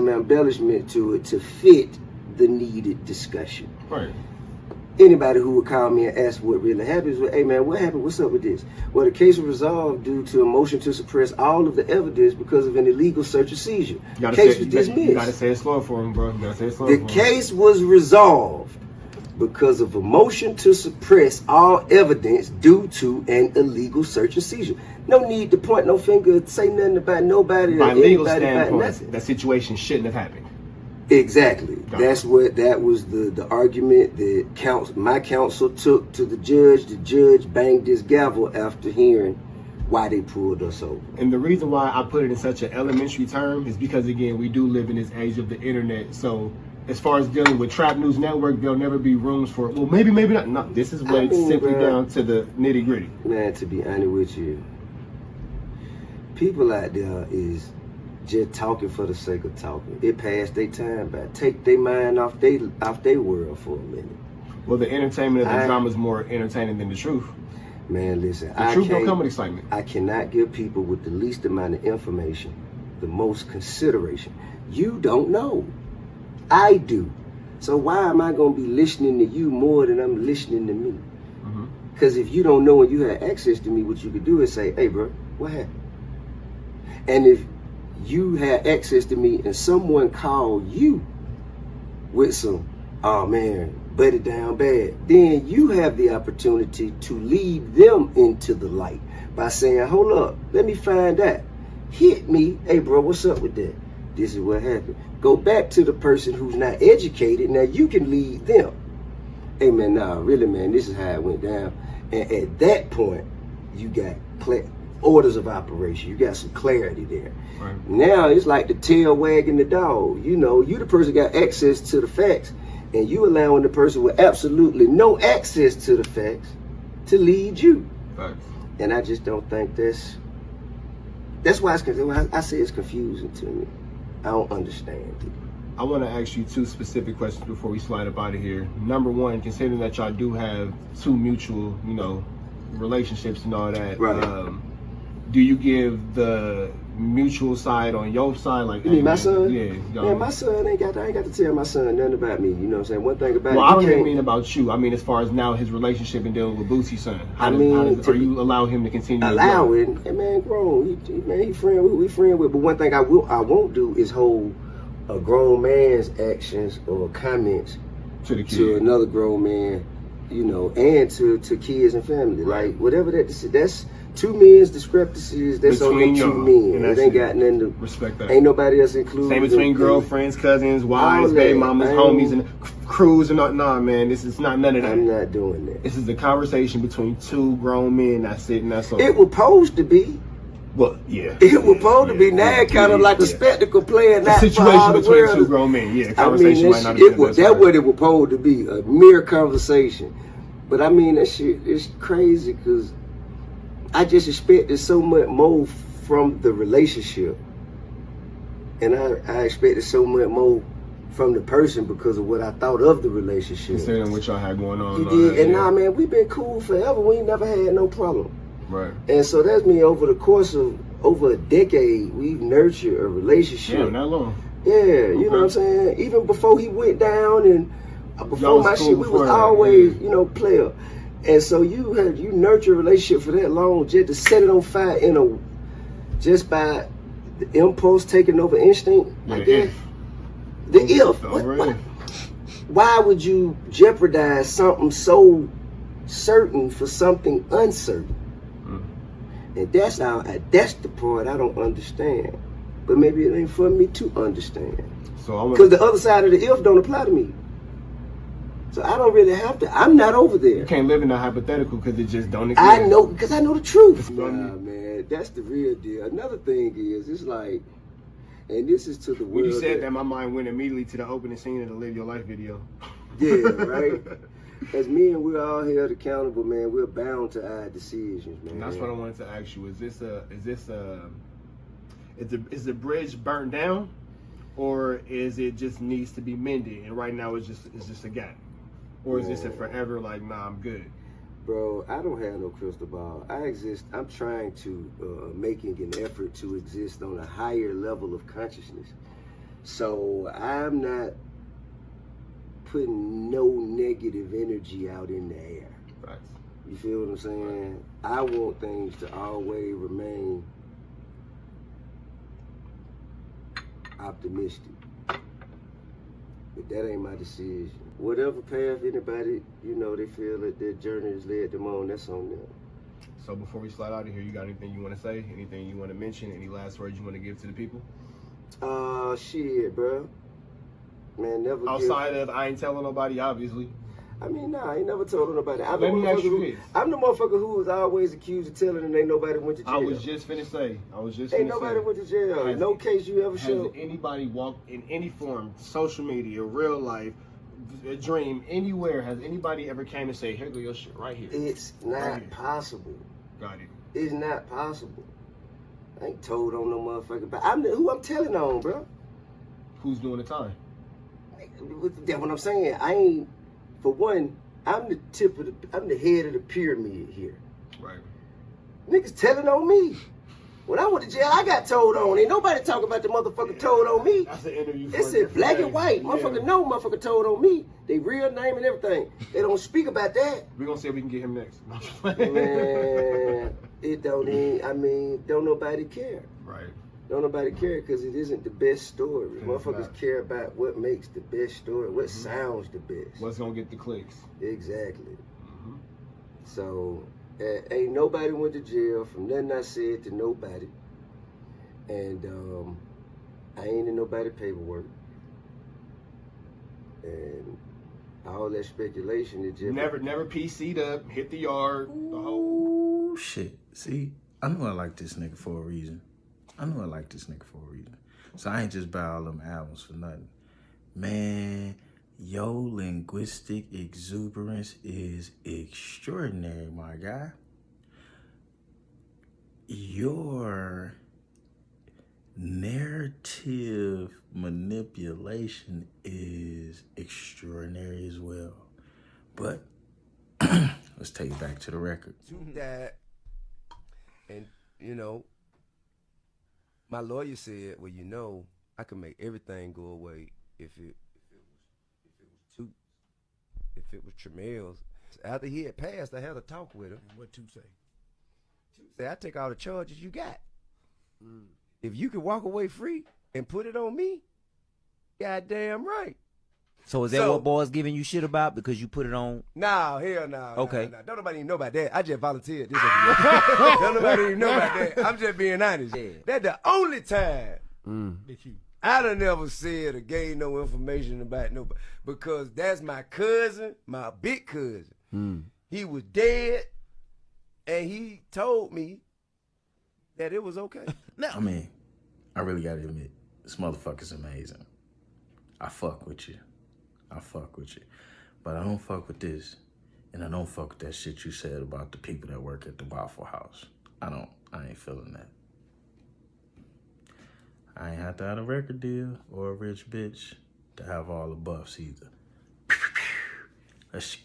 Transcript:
some embellishment to it to fit the needed discussion. Right. Anybody who would call me and ask what really happened is, hey man, what happened? What's up with this? Well, the case was resolved due to a motion to suppress all of the evidence because of an illegal search and seizure. The case was dismissed. You gotta say it slow for him, bro. You gotta say it slow. The case was resolved because of a motion to suppress all evidence due to an illegal search and seizure. No need to point no finger, say nothing about nobody. By or legal anybody about standpoint, nothing. that situation shouldn't have happened. Exactly. That was the argument that my counsel took to the judge. The judge banged his gavel after hearing why they pulled us over. And the reason why I put it in such an elementary term is because, again, we do live in this age of the internet. So as far as dealing with Trap News Network, there'll never be rooms for, well, maybe not. No, this is when it's simply down to the nitty gritty. Man, to be honest with you, people out there is just talking for the sake of talking. It passed their time by. Take their mind off their world for a minute. Well, the entertainment of the drama is more entertaining than the truth. Man, listen. The truth don't come with excitement. I cannot give people with the least amount of information the most consideration. You don't know. I do. So why am I going to be listening to you more than I'm listening to me? Because if you don't know and you have access to me, what you could do is say, hey, bro, what happened? And if you had access to me and someone called you with some, oh man, buddy down bad, then you have the opportunity to lead them into the light by saying, hold up, let me find out. Hit me, hey bro, what's up with that? This is what happened. Go back to the person who's not educated. Now you can lead them. Hey man, nah, really man, this is how it went down. And at that point, you got orders of operation. You got some clarity there. Right. Now it's like the tail wagging the dog. You know, you the person got access to the facts, and you allowing the person with absolutely no access to the facts to lead you. Right. And I just don't think that's why I say it's confusing to me. I don't understand it. I want to ask you two specific questions before we slide up out of here. Number one, considering that y'all do have two mutual, relationships and all that, right. Do you give the mutual side on your side? Like, you mean my son? Yeah. Man, my son I ain't got to tell my son nothing about me. You know what I'm saying? One thing about I don't even mean about you. I mean, as far as now his relationship and dealing with Boosie's son. Are you allow him to continue? Allowing? Hey man, grown. He friend. We friend with. But one thing I won't do is hold a grown man's actions or comments to another grown man. And to kids and family. Right. Like whatever that's two men's discrepancies. That's only two men. It ain't got nothing to respect that. Ain't nobody else included. Same between girlfriends, cousins, wives, baby mamas, homies, and crews and all. Nah, man, this is not none of that. I'm not doing that. This is a conversation between two grown men. That's it, and that's all. It was supposed to be. Well, yeah. It was supposed to be. Now it kind of like a spectacle playing. The situation between two grown men. Yeah, conversation might not be. That's what it was supposed to be. A mere conversation. But I mean, that shit is crazy because I just expected so much more from the relationship. And I expected so much more from the person because of what I thought of the relationship. Considering what y'all had going on. You did. And nah, man, we've been cool forever. We ain't never had no problem. Right. And so that's me over the course of over a decade, we've nurtured a relationship. Yeah, not long. Yeah, okay. You know what I'm saying? Even before he went down and before my shit, we was always, player. And so you nurture a relationship for that long just to set it on fire just by the impulse taking over instinct. Yeah, like that. The if. Why would you jeopardize something so certain for something uncertain? And that's the part I don't understand. But maybe it ain't for me to understand. Because the other side of the if don't apply to me. So I don't really have to. I'm not over there. You can't live in a hypothetical because it just don't exist. I know, because I know the truth. Nah, man, that's the real deal. Another thing is, it's like, and this is to the world. When you said that, my mind went immediately to the opening scene of the Live Your Life video. Yeah, right? As men, we're all held accountable, man. We're bound to our decisions, man. And that's what I wanted to ask you. Is the bridge burnt down, or is it just needs to be mended? And right now, it's just a gap, or is this a forever like, nah, I'm good? Bro, I don't have no crystal ball. I'm trying to making an effort to exist on a higher level of consciousness. So I'm not putting no negative energy out in the air. Right. You feel what I'm saying? I want things to always remain optimistic. But that ain't my decision. Whatever path anybody, they feel that their journey has led them on, that's on them. So before we slide out of here, you got anything you want to say? Anything you want to mention? Any last words you want to give to the people? Shit, bro. Man, never Outside of, I ain't telling nobody, obviously. I mean, nah, I ain't never told nobody. Let me ask you this. I'm the motherfucker who was always accused of telling and ain't nobody went to jail. I was just finna say. Ain't nobody went to jail. No case you ever showed. Has anybody walked in any form, social media, real life, a dream, anywhere, has anybody ever came and say, here go your shit right here? It's not possible. Got it. It's not possible. I ain't told on no motherfucker. But who I'm telling on, bro. Who's doing the time? That's what I'm saying. I ain't, for one, I'm the head of the pyramid here. Right. Niggas telling on me. When I went to jail, I got told on. Ain't nobody talking about the motherfucker told on me. That's an interview. It's in black and white. Motherfucker know motherfucker told on me. They real name and everything. They don't speak about that. We're gonna see if we can get him next. Man, it don't even, don't nobody care. Right. Don't nobody care because it isn't the best story. It's Motherfuckers not. care about what makes the best story, what sounds the best. What's gonna get the clicks? Exactly. So, ain't nobody went to jail from nothing I said to nobody. And I ain't in nobody paperwork. And all that speculation is just... Never PC'd up, hit the yard, the whole... Ooh, shit. See, I knew I liked this nigga for a reason. So I ain't just buy all them albums for nothing. Man, your linguistic exuberance is extraordinary, my guy. Your narrative manipulation is extraordinary as well. But let's take it back to the record. That, and my lawyer said, well, I can make everything go away if it was Tremel's. After he had passed, I had a talk with him. What to say? Say, I take all the charges you got. If you can walk away free and put it on me, goddamn right. So is that what boys giving you shit about because you put it on? Nah, hell no. Okay. Nah. Don't nobody even know about that. I just volunteered. Don't nobody even know about that. I'm just being honest. Yeah. That's the only time That you. I done never said or gave no information about nobody. Because that's my cousin, my big cousin. He was dead, and he told me that it was okay. I mean, I really gotta admit, this motherfucker's amazing. I fuck with you. But I don't fuck with this. And I don't fuck with that shit you said about the people that work at the Waffle House. I ain't feeling that. I ain't have to have a record deal or a rich bitch to have all the buffs either. Let's